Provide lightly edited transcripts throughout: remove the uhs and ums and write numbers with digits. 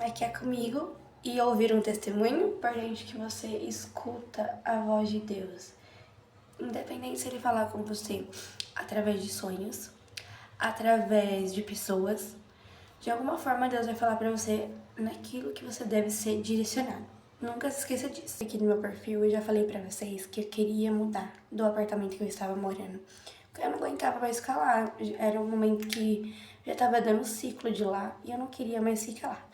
aqui é comigo e ouvir um testemunho importante que você escuta a voz de Deus. Independente se ele falar com você através de sonhos, através de pessoas, de alguma forma Deus vai falar pra você naquilo que você deve ser direcionado. Nunca se esqueça disso. Aqui no meu perfil eu já falei pra vocês que eu queria mudar do apartamento que eu estava morando. Porque eu não aguentava mais ficar lá. Era um momento que já estava dando ciclo de lá e eu não queria mais ficar lá.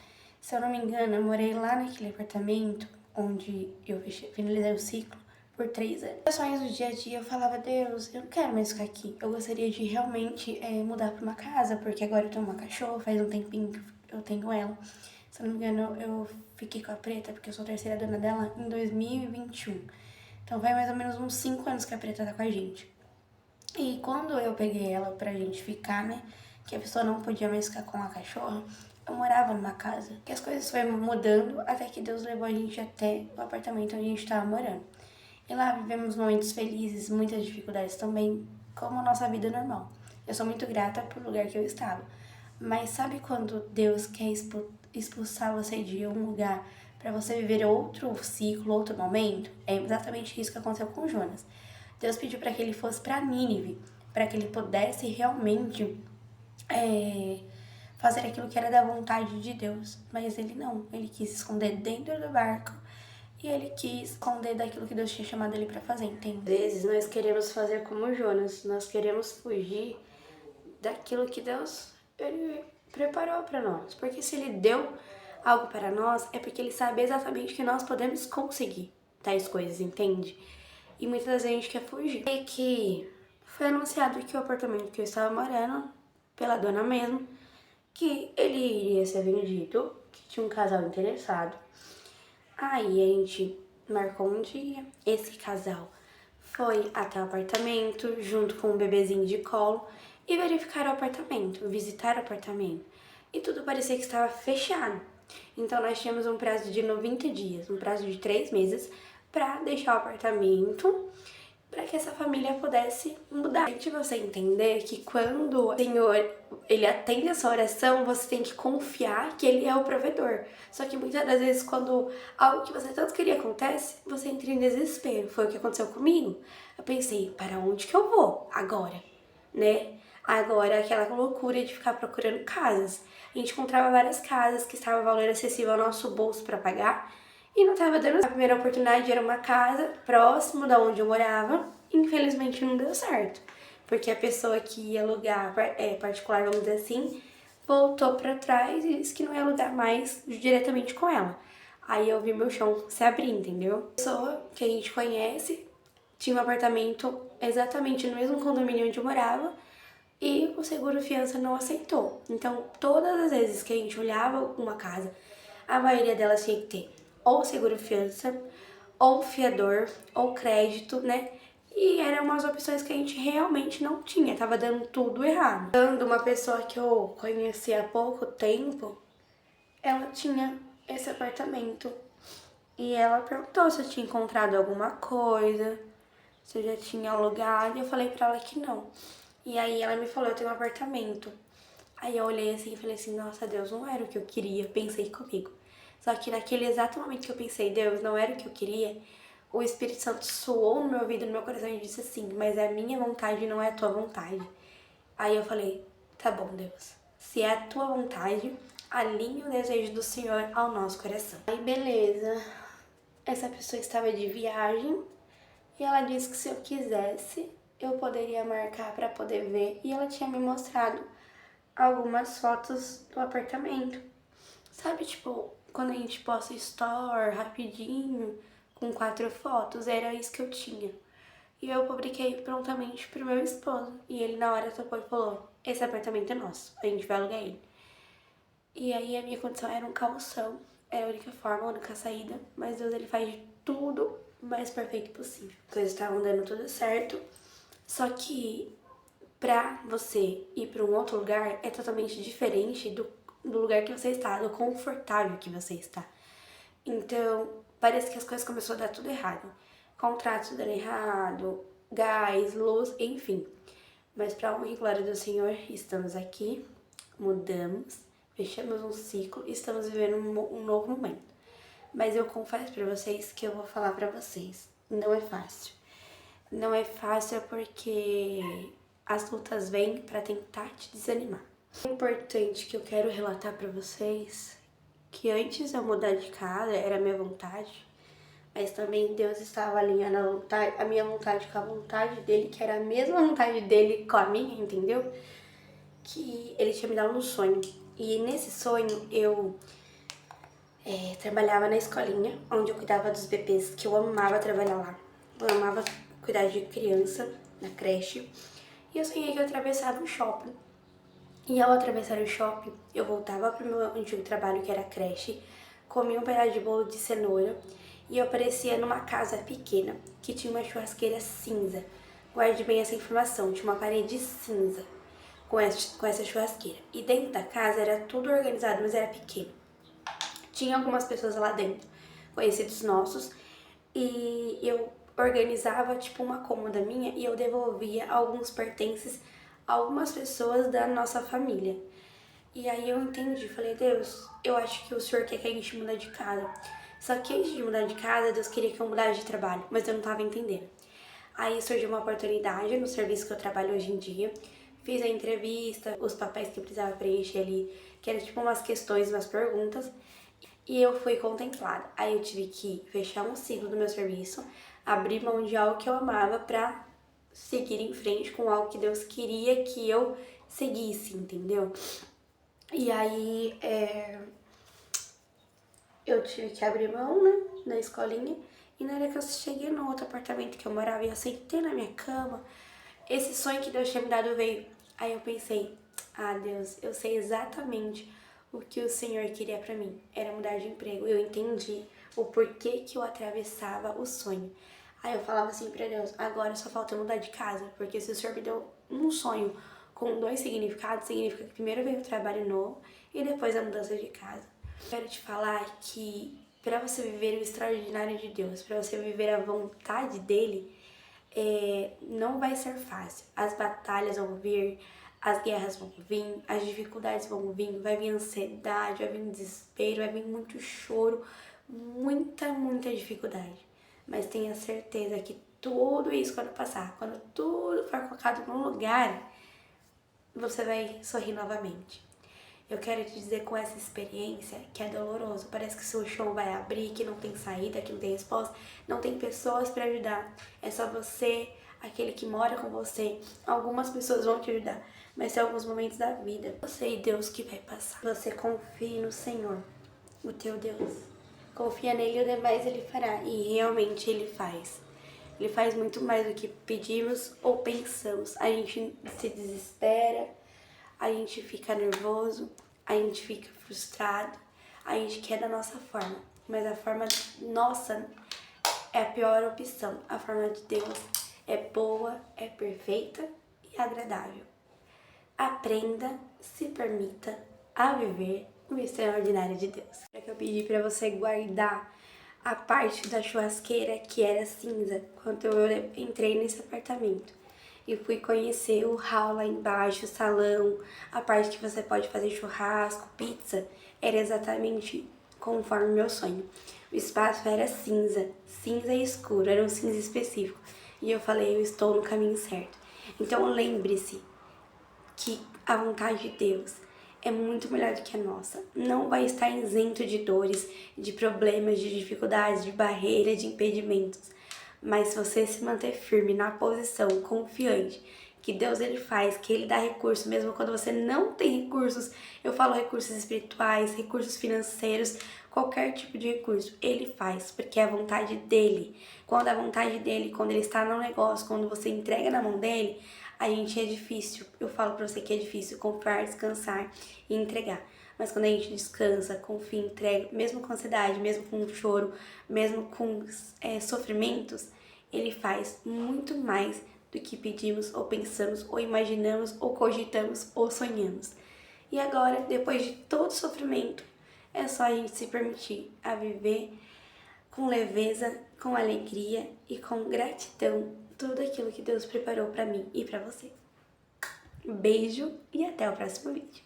Se eu não me engano, eu morei lá naquele apartamento onde eu finalizei o ciclo por 3 anos. Meus sonhos do dia a dia, eu falava, Deus, eu não quero mais ficar aqui. Eu gostaria de realmente mudar pra uma casa, porque agora eu tenho uma cachorra, faz um tempinho que eu tenho ela. Se eu não me engano, eu fiquei com a Preta, porque eu sou a terceira dona dela, em 2021. Então vai mais ou menos uns 5 anos que a Preta tá com a gente. E quando eu peguei ela pra gente ficar, né, que a pessoa não podia mais ficar com a cachorra, eu morava numa casa, que as coisas foram mudando até que Deus levou a gente até o apartamento onde a gente tava morando. E lá vivemos momentos felizes, muitas dificuldades também, como a nossa vida normal. Eu sou muito grata por lugar que eu estava. Mas sabe quando Deus quer expulsar você de um lugar para você viver outro ciclo, outro momento? É exatamente isso que aconteceu com Jonas. Deus pediu para que ele fosse para Nínive, para que ele pudesse realmente fazer aquilo que era da vontade de Deus. Mas ele não, ele quis se esconder dentro do barco e ele quis esconder daquilo que Deus tinha chamado ele para fazer, entende? Às vezes nós queremos fazer como Jonas, nós queremos fugir daquilo que Deus ele preparou para nós. Porque se ele deu algo para nós, é porque ele sabe exatamente que nós podemos conseguir tais coisas, entende? E muitas vezes a gente quer fugir. E que foi anunciado que o apartamento que eu estava morando, pela dona mesmo, que ele iria ser vendido, que tinha um casal interessado. Aí a gente marcou um dia, esse casal foi até o apartamento, junto com um bebezinho de colo, e verificar o apartamento, visitar o apartamento. E tudo parecia que estava fechado. Então nós tínhamos um prazo de 90 dias, um prazo de 3 meses, para deixar o apartamento, para que essa família pudesse mudar. E você entender que quando o Senhor ele atende a sua oração, você tem que confiar que ele é o provedor. Só que muitas das vezes quando algo que você tanto queria acontece, você entra em desespero. Foi o que aconteceu comigo. Eu pensei, para onde que eu vou agora, né? Agora aquela loucura de ficar procurando casas. A gente encontrava várias casas que estavam valor acessível ao nosso bolso para pagar. E não estava dando. A primeira oportunidade era uma casa próximo da onde eu morava. Infelizmente não deu certo. Porque a pessoa que ia alugar, particular, vamos dizer assim, voltou para trás e disse que não ia alugar mais diretamente com ela. Aí eu vi meu chão se abrir, entendeu? A pessoa que a gente conhece tinha um apartamento exatamente no mesmo condomínio onde eu morava e o seguro fiança não aceitou. Então, todas as vezes que a gente olhava uma casa, a maioria delas tinha que ter ou seguro fiança, ou fiador, ou crédito, né? E eram umas opções que a gente realmente não tinha, tava dando tudo errado. Quando uma pessoa que eu conheci há pouco tempo, ela tinha esse apartamento e ela perguntou se eu tinha encontrado alguma coisa, se eu já tinha alugado, e eu falei pra ela que não. E aí ela me falou, eu tenho um apartamento. Aí eu olhei assim e falei assim, nossa, Deus, não era o que eu queria, pensei comigo. Só que naquele exato momento que eu pensei, Deus, não era o que eu queria, o Espírito Santo soou no meu ouvido, no meu coração e disse assim, mas é a minha vontade, não é a tua vontade. Aí eu falei, tá bom, Deus, se é a tua vontade, alinhe o desejo do Senhor ao nosso coração. Aí beleza, essa pessoa estava de viagem e ela disse que se eu quisesse, eu poderia marcar para poder ver. E ela tinha me mostrado algumas fotos do apartamento. Sabe, tipo, quando a gente posta store rapidinho, com 4 fotos, era isso que eu tinha. E eu publiquei prontamente pro meu esposo. E ele na hora topou e falou, esse apartamento é nosso, a gente vai alugar ele. E aí a minha condição era um calção, era a única forma, a única saída. Mas Deus, ele faz de tudo o mais perfeito possível. As coisas estavam dando tudo certo, só que pra você ir pra um outro lugar é totalmente diferente do lugar que você está, do confortável que você está. Então, parece que as coisas começaram a dar tudo errado. Contratos dando errado, gás, luz, enfim. Mas pra honra e glória do Senhor, estamos aqui, mudamos, fechamos um ciclo e estamos vivendo um novo momento. Mas eu confesso pra vocês que eu vou falar pra vocês, não é fácil. Não é fácil porque as lutas vêm pra tentar te desanimar. O importante que eu quero relatar pra vocês, que antes de eu mudar de casa, era a minha vontade, mas também Deus estava alinhando a minha vontade com a vontade dele, que era a mesma vontade dele com a minha, entendeu? Que ele tinha me dado um sonho. E nesse sonho eu trabalhava na escolinha, onde eu cuidava dos bebês, que eu amava trabalhar lá. Eu amava cuidar de criança na creche. E eu sonhei que eu atravessava o shopping. E ao atravessar o shopping, eu voltava pro meu antigo trabalho, que era a creche, comia um pedaço de bolo de cenoura e eu aparecia numa casa pequena, que tinha uma churrasqueira cinza. Guarde bem essa informação, tinha uma parede cinza com essa churrasqueira. E dentro da casa era tudo organizado, mas era pequeno. Tinha algumas pessoas lá dentro, conhecidos nossos, e eu organizava tipo uma cômoda minha e eu devolvia alguns pertences a algumas pessoas da nossa família. E aí eu entendi, falei, Deus, eu acho que o Senhor quer que a gente mude de casa. Só que antes de mudar de casa, Deus queria que eu mudasse de trabalho, mas eu não tava entendendo. Aí surgiu uma oportunidade no serviço que eu trabalho hoje em dia. Fiz a entrevista, os papéis que eu precisava preencher ali, que eram tipo umas questões, umas perguntas. E eu fui contemplada. Aí eu tive que fechar um ciclo do meu serviço, abrir mão de algo que eu amava pra seguir em frente com algo que Deus queria que eu seguisse, entendeu? E aí eu tive que abrir mão, né, da escolinha. E na hora que eu cheguei no outro apartamento que eu morava e eu sentei na minha cama, esse sonho que Deus tinha me dado veio. Aí eu pensei, Deus, eu sei exatamente o que o Senhor queria pra mim. Era mudar de emprego. Eu entendi o porquê que eu atravessava o sonho. Aí eu falava assim pra Deus, agora só falta mudar de casa. Porque se o Senhor me deu um sonho com 2 significados, significa que primeiro veio o trabalho novo e depois a mudança de casa. Quero te falar que para você viver o extraordinário de Deus, para você viver a vontade dele, não vai ser fácil. As batalhas vão vir, as guerras vão vir, as dificuldades vão vir, vai vir ansiedade, vai vir desespero, vai vir muito choro, muita dificuldade. Mas tenha certeza que tudo isso quando passar, quando tudo for colocado no lugar, você vai sorrir novamente. Eu quero te dizer com essa experiência que é doloroso. Parece que seu chão vai abrir, que não tem saída, que não tem resposta, não tem pessoas para ajudar. É só você, aquele que mora com você. Algumas pessoas vão te ajudar, mas tem alguns momentos da vida, você e Deus que vai passar. Você confie no Senhor, o teu Deus. Confia nele e o demais ele fará. E realmente ele faz. Ele faz muito mais do que pedimos ou pensamos. A gente se desespera, a gente fica nervoso, a gente fica frustrado, a gente quer da nossa forma. Mas a forma nossa é a pior opção. A forma de Deus é boa, é perfeita e agradável. Aprenda, se permita a viver o extraordinário de Deus. É que eu pedi para você guardar a parte da churrasqueira que era cinza quando eu entrei nesse apartamento. E fui conhecer o hall lá embaixo, o salão, a parte que você pode fazer churrasco, pizza, era exatamente conforme o meu sonho. O espaço era cinza, cinza escuro, era um cinza específico. E eu falei, eu estou no caminho certo. Então lembre-se que a vontade de Deus é muito melhor do que a nossa. Não vai estar isento de dores, de problemas, de dificuldades, de barreiras, de impedimentos. Mas se você se manter firme na posição, confiante, que Deus ele faz, que ele dá recursos, mesmo quando você não tem recursos, eu falo recursos espirituais, recursos financeiros, qualquer tipo de recurso, ele faz, porque é a vontade dele. Quando a vontade dele, quando ele está no negócio, quando você entrega na mão dele, a gente é difícil, eu falo pra você que é difícil confiar, descansar e entregar. Mas quando a gente descansa, confia, entrega, mesmo com ansiedade, mesmo com choro, mesmo com sofrimentos, ele faz muito mais do que pedimos, ou pensamos, ou imaginamos, ou cogitamos, ou sonhamos. E agora, depois de todo sofrimento, é só a gente se permitir a viver com leveza, com alegria e com gratidão tudo aquilo que Deus preparou para mim e para você. Beijo e até o próximo vídeo.